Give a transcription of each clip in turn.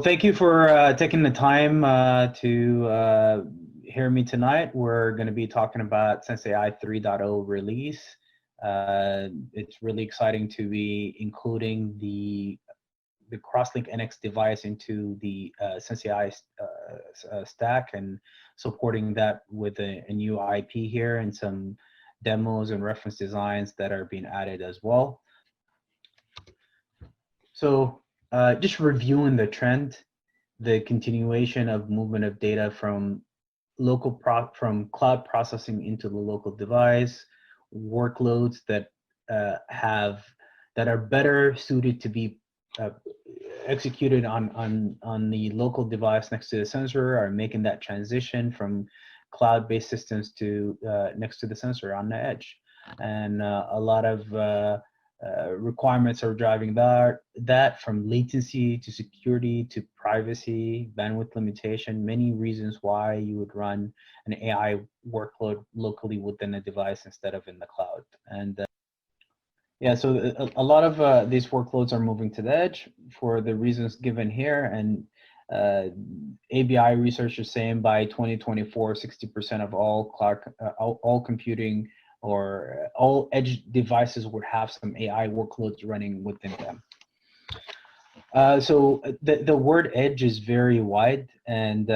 thank you for taking the time to hear me tonight. We're going to be talking about sensAI 3.0 release. It's really exciting to be including the Crosslink NX device into the sensAI stack and supporting that with a new IP here and some demos and reference designs that are being added as well. So just reviewing the trend, the continuation of movement of data from cloud processing into the local device, workloads that are better suited to be executed on the local device next to the sensor are making that transition from cloud-based systems to next to the sensor on the edge. And a lot of requirements are driving that from latency to security to privacy, bandwidth limitation, many reasons why you would run an AI workload locally within a device instead of in the cloud. And yeah, so a lot of these workloads are moving to the edge for the reasons given here. And ABI research is saying by 2024, 60% of all cloud, all computing or all edge devices would have some AI workloads running within them. So the word edge is very wide, and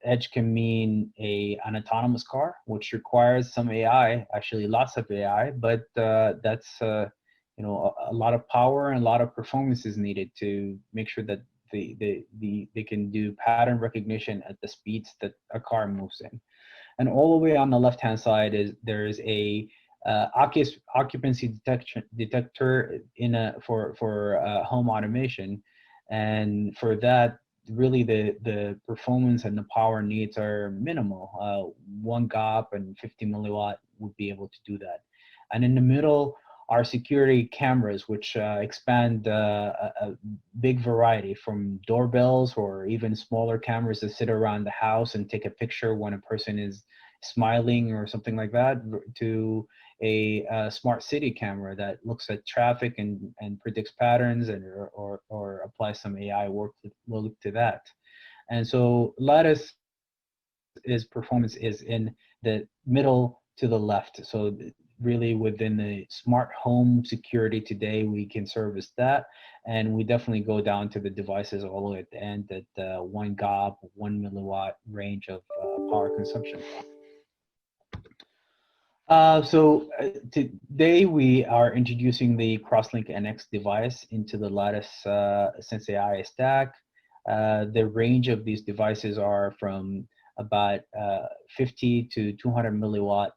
edge can mean an autonomous car, which requires some AI, actually lots of AI, but that's a lot of power and a lot of performance is needed to make sure that they can do pattern recognition at the speeds that a car moves in. And all the way on the left-hand side there is a occupancy detector for home automation, and for that, really the performance and the power needs are minimal. 1 GOP and 50 milliwatt would be able to do that. And in the middle are security cameras, which expand a big variety from doorbells or even smaller cameras that sit around the house and take a picture when a person is smiling or something like that, to a smart city camera that looks at traffic and predicts patterns and or applies some AI workload to that. And so Lattice performance is in the middle to the left. So really within the smart home security today, we can service that. And we definitely go down to the devices all the way at the end at 1 GOP, 1 milliwatt range of power consumption. So today we are introducing the Crosslink NX device into the Lattice sensAI stack. The range of these devices are from about 50 to 200 milliwatt.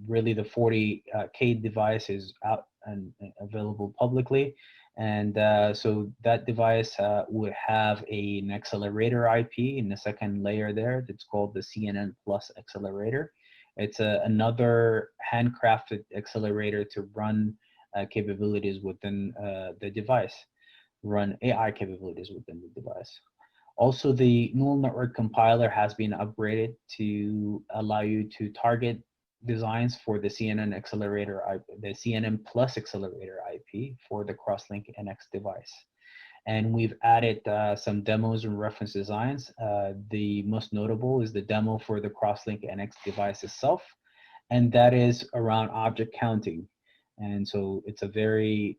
Really the 40K device is out and available publicly. And so that device would have an accelerator IP in the second layer there that's called the CNN Plus accelerator. It's another handcrafted accelerator to run capabilities within the device, run AI capabilities within the device. Also, the neural network compiler has been upgraded to allow you to target designs for the CNN accelerator, the CNN Plus accelerator IP for the Crosslink NX device. And we've added some demos and reference designs. The most notable is the demo for the Crosslink NX device itself, and that is around object counting. And so it's a very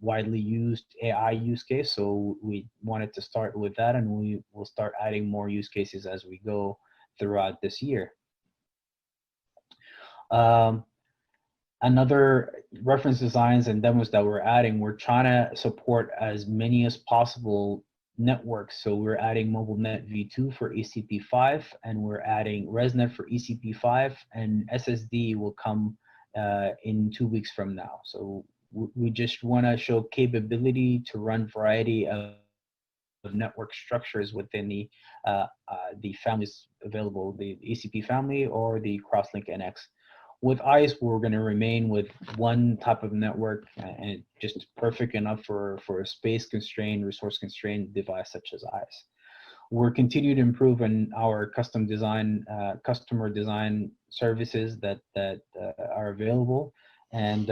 widely used AI use case. So we wanted to start with that, and we will start adding more use cases as we go throughout this year. Another reference designs and demos that we're adding, we're trying to support as many as possible networks. So we're adding MobileNet V2 for ECP5, and we're adding ResNet for ECP5, and SSD will come in 2 weeks from now. So we just want to show capability to run variety of network structures within the families available, the ECP family or the Crosslink NX. With ICE, we're going to remain with one type of network, and just perfect enough for a space-constrained, resource-constrained device such as ICE. We're continuing to improve on our custom design, customer design services that are available, and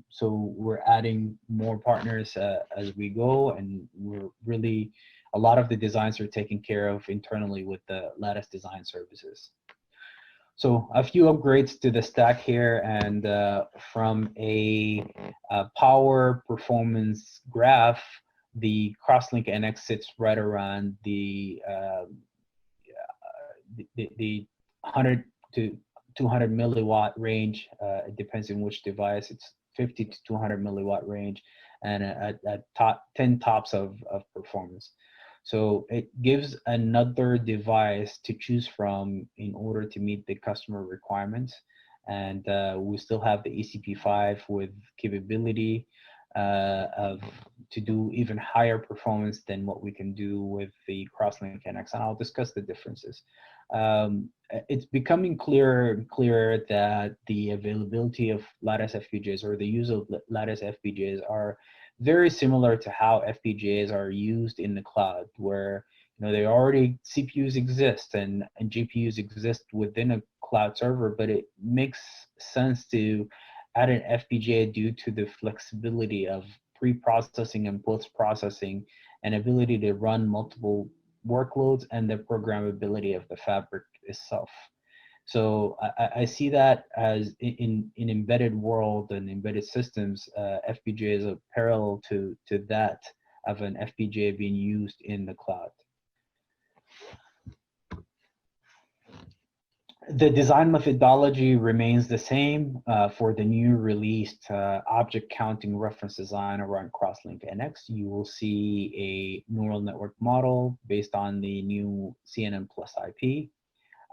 so we're adding more partners as we go, and we're really a lot of the designs are taken care of internally with the Lattice Design Services. So a few upgrades to the stack here, and from a power performance graph, the Crosslink NX sits right around the 100 to 200 milliwatt range. It depends on which device. It's 50 to 200 milliwatt range, and at top 10 tops of performance. So it gives another device to choose from in order to meet the customer requirements. And we still have the ECP5 with capability to do even higher performance than what we can do with the Crosslink NX, and I'll discuss the differences. It's becoming clearer and clearer that the availability of Lattice FPGAs, or the use of Lattice FPGAs, are very similar to how FPGAs are used in the cloud, where they already CPUs exist and GPUs exist within a cloud server, but it makes sense to add an FPGA due to the flexibility of pre-processing and post-processing, and ability to run multiple workloads, and the programmability of the fabric itself. So I see that as in embedded world and embedded systems, FPGA is a parallel to that of an FPGA being used in the cloud. The design methodology remains the same for the new released object counting reference design around Crosslink NX. You will see a neural network model based on the new CNN plus IP,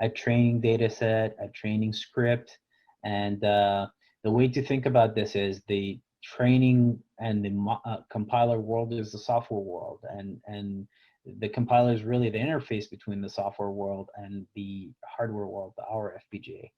a training data set, a training script. And the way to think about this is the training and the compiler world is the software world, and the compiler is really the interface between the software world and the hardware world, our FPGA.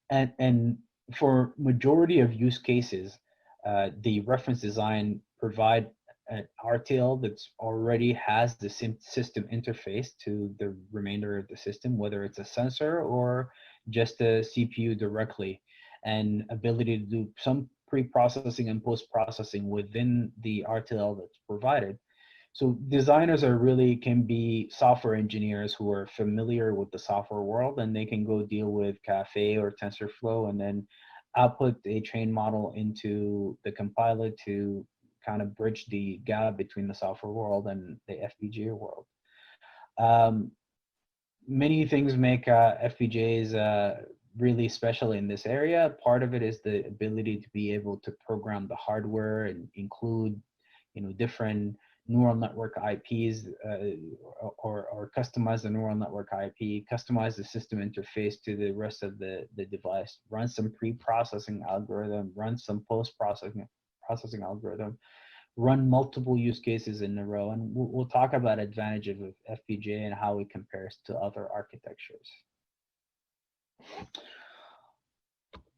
And for majority of use cases, the reference design provide an RTL that's already has the system interface to the remainder of the system, whether it's a sensor or just a CPU directly, and ability to do some pre-processing and post-processing within the RTL that's provided. So designers can be software engineers who are familiar with the software world, and they can go deal with Caffe or TensorFlow and then output a trained model into the compiler to kind of bridge the gap between the software world and the FPGA world. Many things make FPGAs really special in this area. Part of it is the ability to be able to program the hardware and include, different neural network IPs, or customize the neural network IP, customize the system interface to the rest of the device, run some pre-processing algorithm, run some post-processing algorithm, run multiple use cases in a row. And we'll talk about advantages of FPGA and how it compares to other architectures.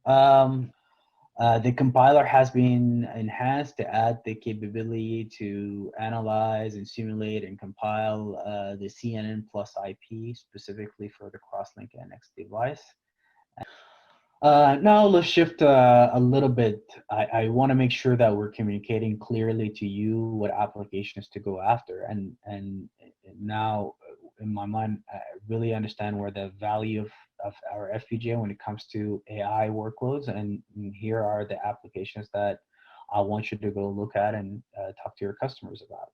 The compiler has been enhanced to add the capability to analyze and simulate and compile the CNN plus IP specifically for the Crosslink NX device. Now let's shift a little bit. I want to make sure that we're communicating clearly to you what applications to go after. And now in my mind, I really understand where the value of our FPGA when it comes to AI workloads. And here are the applications that I want you to go look at and talk to your customers about.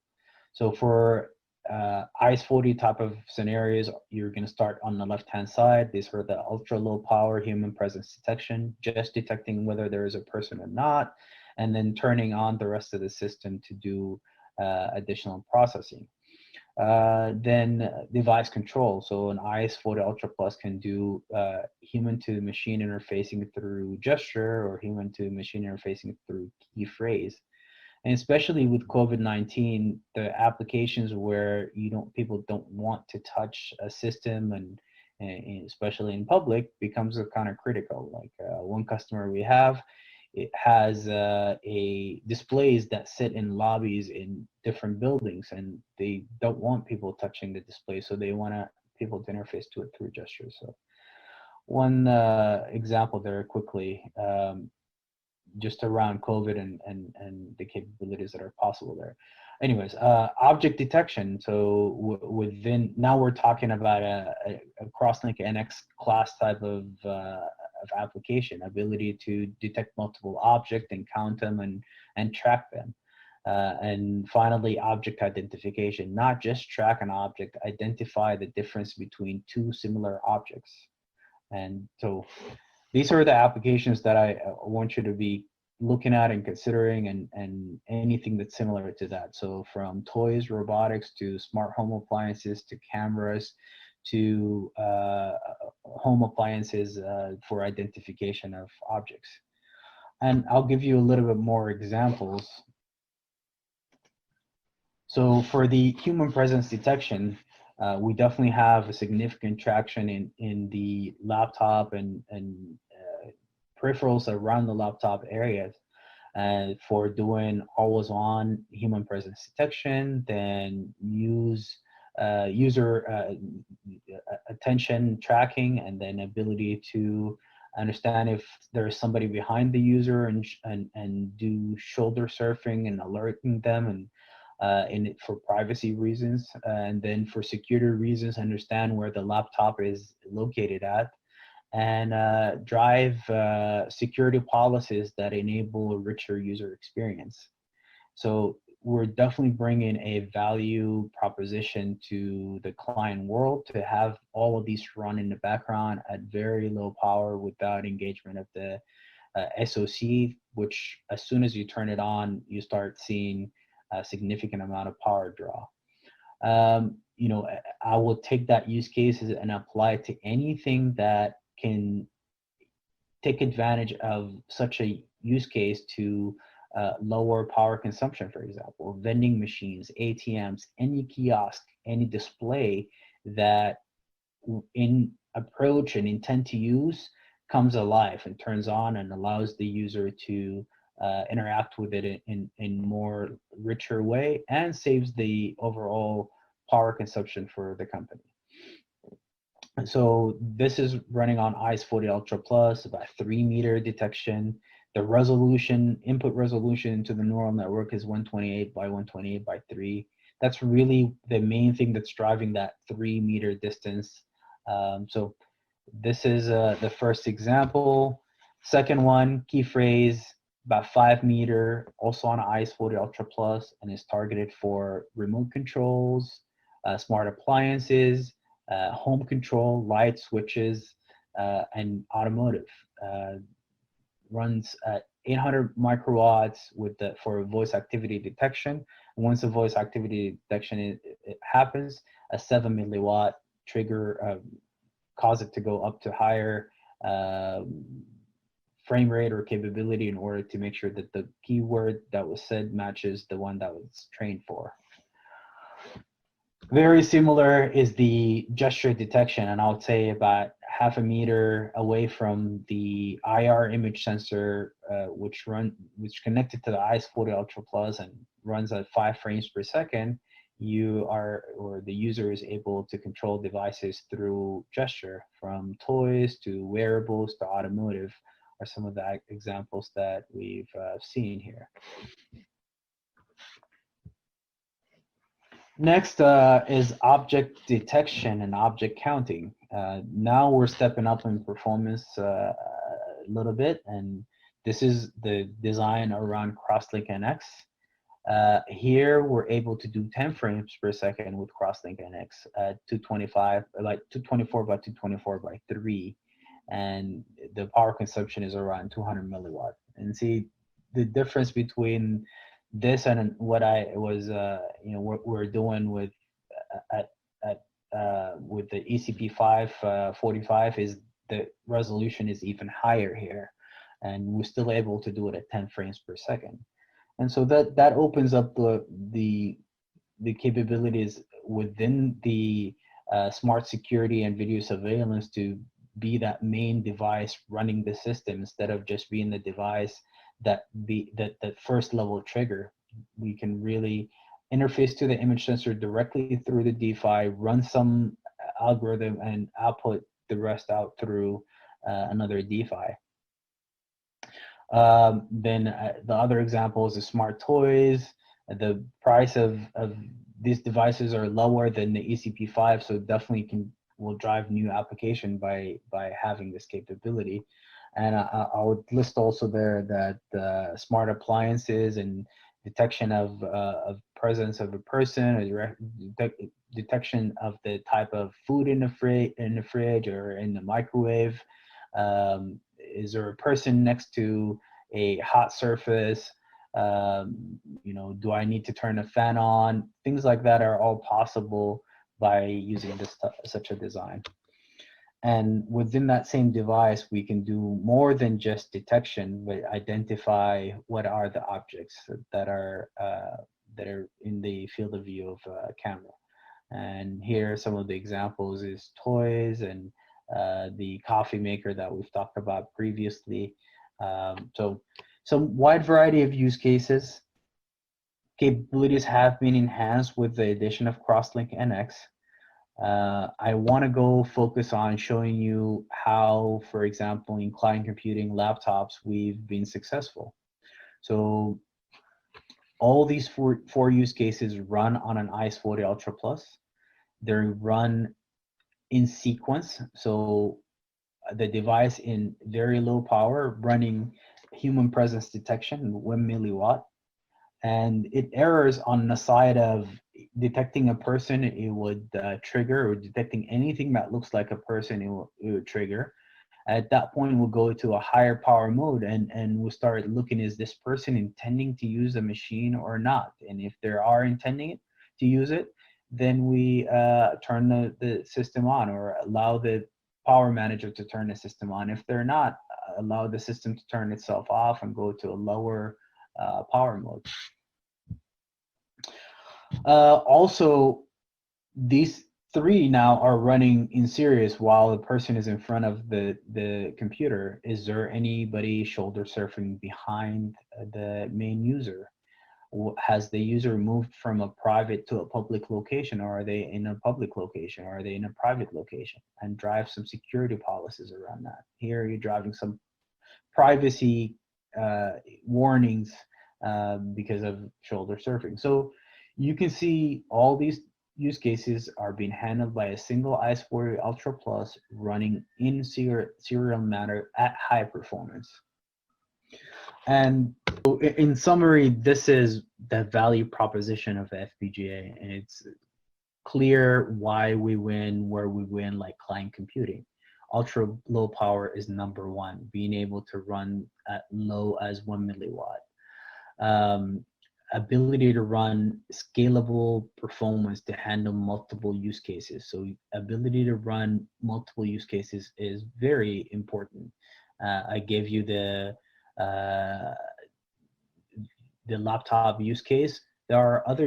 So for IS-40 type of scenarios, you're going to start on the left-hand side. These are the ultra-low power human presence detection, just detecting whether there is a person or not, and then turning on the rest of the system to do additional processing. Then device control. So an IS-40 Ultra Plus can do human-to-machine interfacing through gesture, or human-to-machine interfacing through key phrase. And especially with COVID-19, the applications where people don't want to touch a system, and especially in public, becomes a kind of critical. Like one customer we have, it has a displays that sit in lobbies in different buildings, and they don't want people touching the display, so they want people to interface to it through gestures. So one example there quickly, just around COVID and the capabilities that are possible there. Anyways, object detection. So within, now we're talking about a Crosslink NX class type of application, ability to detect multiple objects and count them and track them. And finally, object identification, not just track an object, identify the difference between two similar objects. And so these are the applications that I want you to be looking at and considering, and anything that's similar to that. So from toys, robotics, to smart home appliances, to cameras, to home appliances for identification of objects. And I'll give you a little bit more examples. So for the human presence detection, we definitely have a significant traction in the laptop and peripherals around the laptop areas for doing always on human presence detection, then user attention tracking, and then ability to understand if there's somebody behind the user and do shoulder surfing and alerting them, and for privacy reasons, and then for security reasons, understand where the laptop is located at, and drive security policies that enable a richer user experience. So we're definitely bringing a value proposition to the client world to have all of these run in the background at very low power without engagement of the SoC, which as soon as you turn it on, you start seeing a significant amount of power draw. You know, I will take that use cases and apply it to anything that can take advantage of such a use case to lower power consumption, for example, vending machines, ATMs, any kiosk, any display that in approach and intent to use comes alive and turns on and allows the user to interact with it in more richer way, and saves the overall power consumption for the company. So this is running on ICE40 Ultra Plus, about 3-meter detection. The resolution, input resolution to the neural network is 128 by 128 by 3. That's really the main thing that's driving that 3-meter distance. So this is the first example. Second one, key phrase, about 5-meter, also on ICE40 Ultra Plus, and is targeted for remote controls, smart appliances, home control, light switches, and automotive. Runs at 800 microwatts for voice activity detection. Once the voice activity detection it happens, a 7 milliwatt trigger cause it to go up to higher frame rate or capability in order to make sure that the keyword that was said matches the one that was trained for. Very similar is the gesture detection, and I would say about 0.5 meter away from the IR image sensor, which connected to the ICE40 Ultra Plus and runs at 5 frames per second. The user is able to control devices through gesture, from toys to wearables to automotive, are some of the examples that we've seen here. Next is object detection and object counting. Now we're stepping up in performance a little bit, and this is the design around Crosslink NX. Here we're able to do 10 frames per second with Crosslink NX at 225, like 224 by 224 by 3, and the power consumption is around 200 milliwatt. And see the difference between this and what I was, what we're doing with with the ECP545 is the resolution is even higher here, and we're still able to do it at 10 frames per second. And so that opens up the capabilities within the smart security and video surveillance to be that main device running the system, instead of just being the device that first level trigger. We can really interface to the image sensor directly through the DeFi, run some algorithm, and output the rest out through another DeFi. Then the other example is the smart toys. The price of these devices are lower than the ECP5, so definitely will drive new application by having this capability. And I would list also there that smart appliances and detection of presence of a person, or detection of the type of food in the fridge or in the microwave. Is there a person next to a hot surface? Do I need to turn a fan on? Things like that are all possible by using such a design. And within that same device, we can do more than just detection, but identify what are the objects that are in the field of view of a camera. And here, some of the examples is toys and the coffee maker that we've talked about previously. So some wide variety of use cases. Capabilities have been enhanced with the addition of Crosslink NX. I want to go focus on showing you how, for example, in client computing laptops, we've been successful. So all these four use cases run on an IS-40 Ultra Plus. They're run in sequence. So the device in very low power, running human presence detection, 1 milliwatt. And it errors on the side of detecting a person, it would trigger, or detecting anything that looks like a person, it would trigger. At that point, we'll go to a higher power mode and we'll start looking, is this person intending to use a machine or not? And if they are intending to use it, then we turn the system on, or allow the power manager to turn the system on. If they're not, allow the system to turn itself off and go to a lower power mode. Also, these three now are running in series while the person is in front of the computer. Is there anybody shoulder surfing behind the main user? Has the user moved from a private to a public location, or are they in a public location, or are they in a private location? And drive some security policies around that. Here you're driving some privacy warnings because of shoulder surfing. So you can see all these use cases are being handled by a single IS-40 Ultra Plus running in serial manner at high performance. And so in summary, this is the value proposition of FPGA, and it's clear why we win, where we win, like client computing. Ultra low power is number one, being able to run at low as 1 milliwatt. Ability to run scalable performance to handle multiple use cases. So ability to run multiple use cases is very important. I gave you the laptop use case. There are other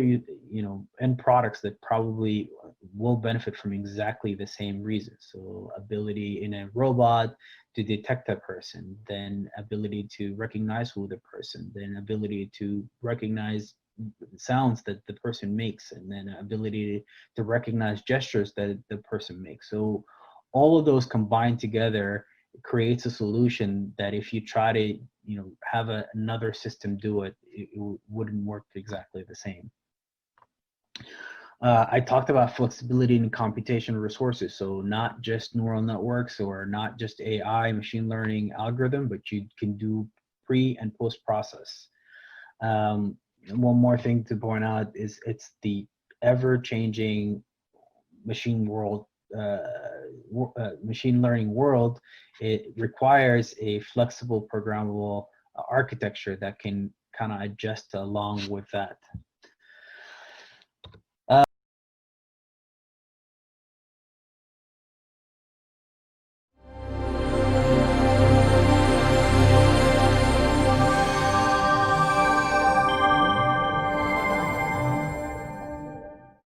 end products that probably will benefit from exactly the same reason. So ability in a robot to detect a person, then ability to recognize who the person, then ability to recognize sounds that the person makes, and then ability to recognize gestures that the person makes. So all of those combined together creates a solution that if you try to have another system do it, it wouldn't work exactly the same. I talked about flexibility in computation resources. So not just neural networks or not just AI, machine learning algorithm, but you can do pre and post process. One more thing to point out is it's the ever-changing machine learning world. It requires a flexible programmable architecture that can kind of adjust along with that.